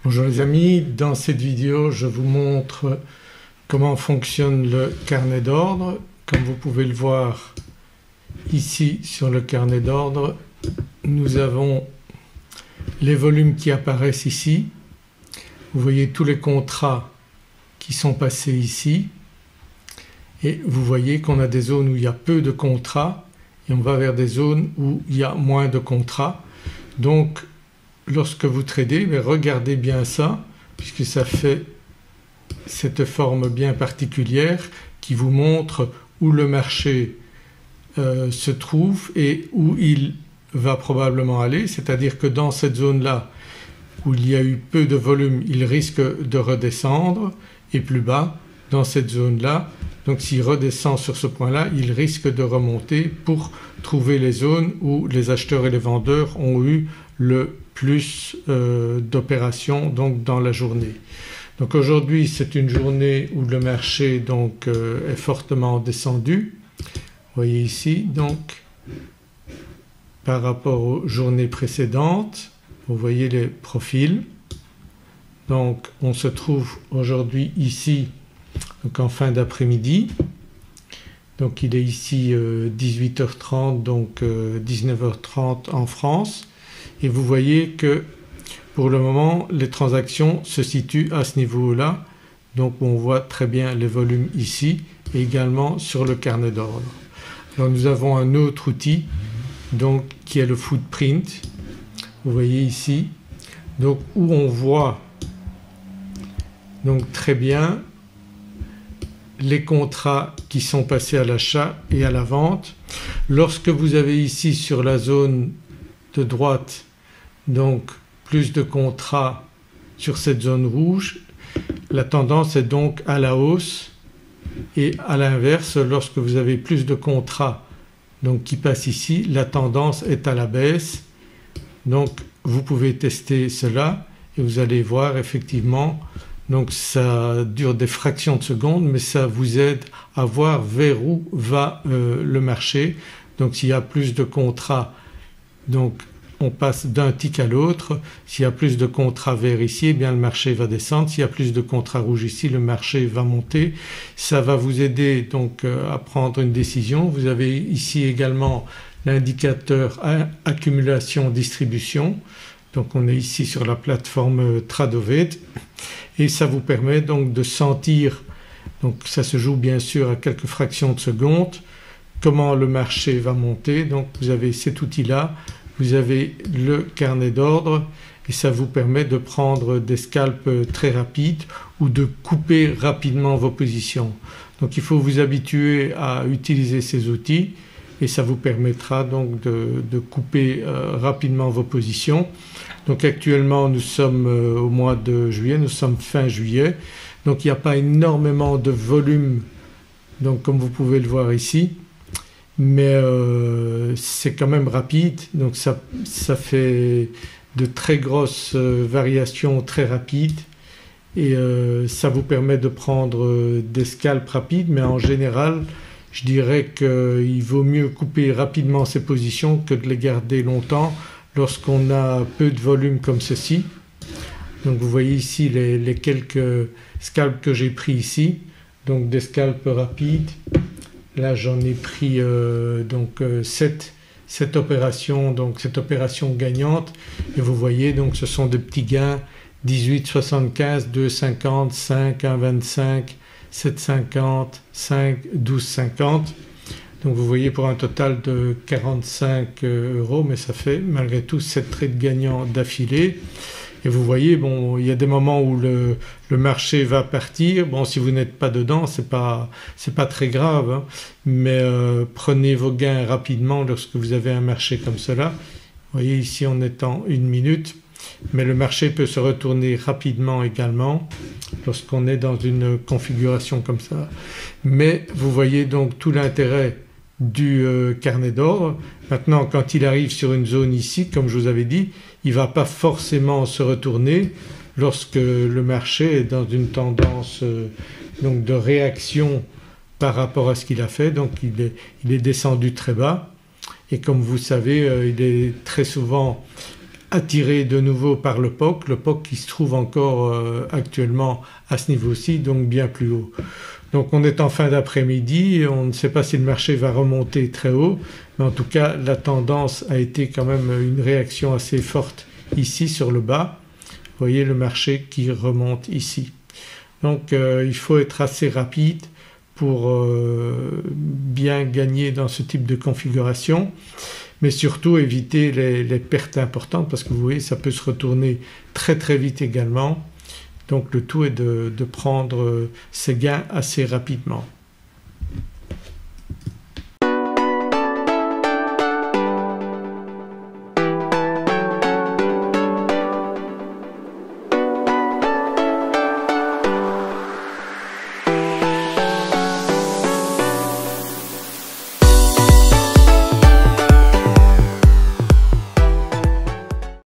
Bonjour les amis, dans cette vidéo je vous montre comment fonctionne le carnet d'ordre. Comme vous pouvez le voir ici sur le carnet d'ordre, nous avons les volumes qui apparaissent ici. Vous voyez tous les contrats qui sont passés ici et vous voyez qu'on a des zones où il y a peu de contrats et on va vers des zones où il y a moins de contrats. Donc lorsque vous tradez, regardez bien ça puisque ça fait cette forme bien particulière qui vous montre où le marché se trouve et où il va probablement aller, c'est-à-dire que dans cette zone-là où il y a eu peu de volume, il risque de redescendre et plus bas dans cette zone-là. Donc s'il redescend sur ce point-là, il risque de remonter pour trouver les zones où les acheteurs et les vendeurs ont eu le plus d'opérations donc dans la journée. Donc aujourd'hui c'est une journée où le marché donc est fortement descendu. Vous voyez ici donc par rapport aux journées précédentes, vous voyez les profils. Donc on se trouve aujourd'hui ici donc en fin d'après-midi. Donc il est ici 18h30 donc 19h30 en France et vous voyez que pour le moment les transactions se situent à ce niveau-là. Donc on voit très bien les volumes ici et également sur le carnet d'ordre. Alors nous avons un autre outil donc qui est le footprint. Vous voyez ici donc où on voit donc très bien les contrats qui sont passés à l'achat et à la vente. Lorsque vous avez ici sur la zone de droite donc plus de contrats sur cette zone rouge, la tendance est donc à la hausse et à l'inverse lorsque vous avez plus de contrats donc qui passent ici, la tendance est à la baisse. Donc vous pouvez tester cela et vous allez voir effectivement donc ça dure des fractions de secondes mais ça vous aide à voir vers où va le marché. Donc s'il y a plus de contrats donc on passe d'un tick à l'autre. S'il y a plus de contrats verts ici, eh bien le marché va descendre. S'il y a plus de contrats rouges ici, le marché va monter. Ça va vous aider donc à prendre une décision. Vous avez ici également l'indicateur accumulation distribution. Donc on est ici sur la plateforme Tradovate et ça vous permet donc de sentir, donc ça se joue bien sûr à quelques fractions de secondes, comment le marché va monter. Donc vous avez cet outil-là. Vous avez le carnet d'ordre et ça vous permet de prendre des scalps très rapides ou de couper rapidement vos positions. Donc il faut vous habituer à utiliser ces outils et ça vous permettra donc de couper rapidement vos positions. Donc actuellement nous sommes au mois de juillet, nous sommes fin juillet, donc il n'y a pas énormément de volume donc comme vous pouvez le voir ici. Mais c'est quand même rapide donc ça fait de très grosses variations très rapides et ça vous permet de prendre des scalps rapides mais en général je dirais qu'il vaut mieux couper rapidement ses positions que de les garder longtemps lorsqu'on a peu de volume comme ceci. Donc vous voyez ici les quelques scalps que j'ai pris ici, donc des scalps rapides. Là j'en ai pris donc 7 opérations, donc cette opération gagnante et vous voyez donc ce sont des petits gains 18,75, 2,50, 5, 1,25, 7,50, 5, 12,50. Donc vous voyez pour un total de 45 € mais ça fait malgré tout 7 trades gagnants d'affilée. Et vous voyez bon il y a des moments où le marché va partir, bon si vous n'êtes pas dedans c'est pas très grave hein, mais prenez vos gains rapidement lorsque vous avez un marché comme cela. Vous voyez ici on est en 1 minute mais le marché peut se retourner rapidement également lorsqu'on est dans une configuration comme ça. Mais vous voyez donc tout l'intérêt du carnet d'ordre. Maintenant quand il arrive sur une zone ici comme je vous avais dit, il ne va pas forcément se retourner lorsque le marché est dans une tendance donc de réaction par rapport à ce qu'il a fait. Donc il est descendu très bas et comme vous savez il est très souvent attiré de nouveau par le POC qui se trouve encore actuellement à ce niveau-ci, donc bien plus haut. Donc on est en fin d'après-midi, on ne sait pas si le marché va remonter très haut, mais en tout cas la tendance a été quand même une réaction assez forte ici sur le bas. Vous voyez le marché qui remonte ici. Donc il faut être assez rapide pour bien gagner dans ce type de configuration, mais surtout éviter les pertes importantes parce que vous voyez ça peut se retourner très très vite également. Donc le tout est de prendre ses gains assez rapidement.